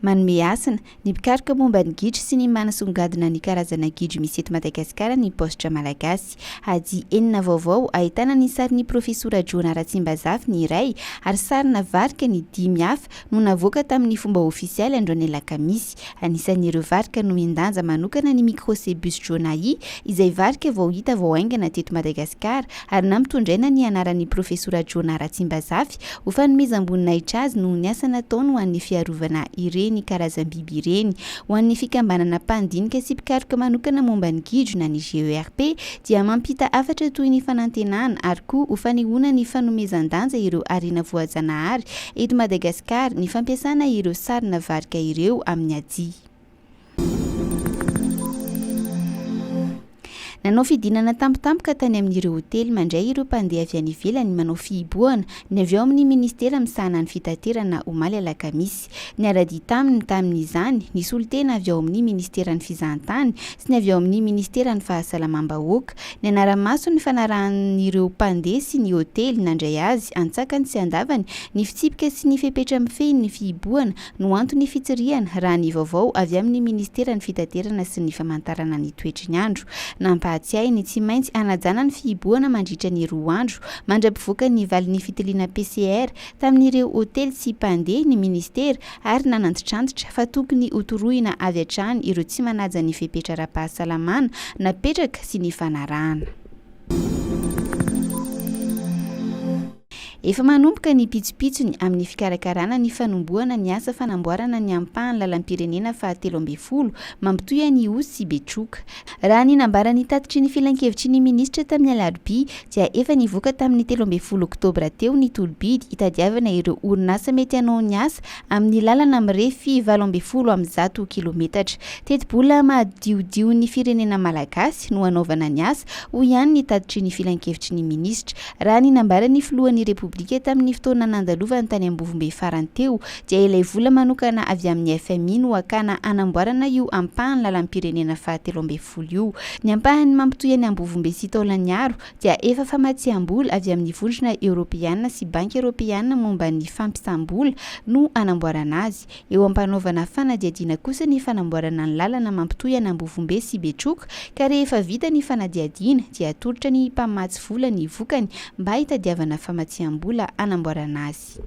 Manome asina ny mpikaroka momba ny gidro sy ny manasongadina ny karazana gidro misy eto Madagasikara ny paositra malagasy. Ady enina vaovao ahitana ny sarin'ny profesora Jona Ratsimbazafy ny iray ary sarina varika ny 5 hafa no navoaka tamin'ny fomba ofisialy androany alakamisy. Anisan'ireo varika no mindanja manokana ny microcebus jonai izay varika vao hita vao aingana teto Madagasikara ary nampitondraina ny anaran'ny profesora Jona Ratsimbazafy ho fanomezam-boninahitra azy noho ny asa nataony ho an'ny fiarovana ireny karazam-biby ireny. Ho an'ny fikambanana mpandinika sy mpikaroka manokana momba ny gidro na ny GERP dia mampita afatra toy ny fanantenana ary koa ho fanehoana ny fanomezan-danja ireo harena voajanahary eto Madagasikara ny fampiasana ireo sarina varika ireo amin'ny adia. Nanao fidinana tampotampoka tany amin'ireo hotely mandray ireo mpandeha avy any ivelany manao fihiboana ny avy ao amin'ny ministera misahana ny fitaterana omaly alakamisy. Niara-dia tamin'izany ny solitena avy ao amin'ny ministera ny fizahantany sy ny avy ao amin'ny ministera ny fahasalamam-bahoaka. Ny anara-maso ny fanarahan'ireo mpandeha sy ny hotely nandray azy antsakany sy andavany ny fitsipika sy ny fepetra mifehy ny fihiboana no antony fitsiriana raha ny vaovao avy amin'ny ministera ny fitaterana sy ny famantarana ny toetry ny andro. Pahatsiainy tsy maintsy anajana ny fihiboana mandritra ny 2 andro mandra-pivoaka ny valin'ny fitiliana PCR tamin'ireo hotely sy mpandeha ny ministera ary nanantitrantitra fa tokony hotorohina avy hatrany ireo tsy manaja ny fepetra ara-pahasalamana napetraka sy ny fanarahana. Efa manomboka ny pitsopitsony amin'ny fikarakarana ny fanomboana ny asa fanamboarana ny ampahany lalam-pirenena fahatelo amby folo mampitoy ny Osy sy Betroka. Raha ny nambarany tatitry ny filan-kevitry ny minisitra tamin'ny alarobia dia efa nivoaka tamin'ny 13 oktobra teo ny tolobidy hitadiavana ireo orinasa mety hanao ny asa amin'ny lalana mirefy 710 kilometatra. Teti-bola mahadiodio ny firenena malagasy no hanaovana ny asa ho ihany ny tatitry ny filan-kevitry ny minisitra. Raha ny nambarany filohan'ny tamin'ny fotoana nandalovany tany Ambovombe farany teo dia ilay vola manokana avy amin'ny FMI no hakana anamboarana io ampahany lalam-pirenena fahatelo amby folo io. Ny ampahany mampitoy any Ambovombe sy Taolagnaro dia efa famatsiam-bola avy amin'ny vondrona Europeana sy Banky Europeana momba ny fampiasam-bola no anamboarana azy. Eo ampanaovana fanadiadiana kosa ny fanamboarana ny lalana mampitoy any Ambovombe sy Betroka ka rehefa vita ny fanadiadiana dia atolotra ny mpamatsy vola ny vokany mba hitadiavana famatsiam-bola anamboarana azy.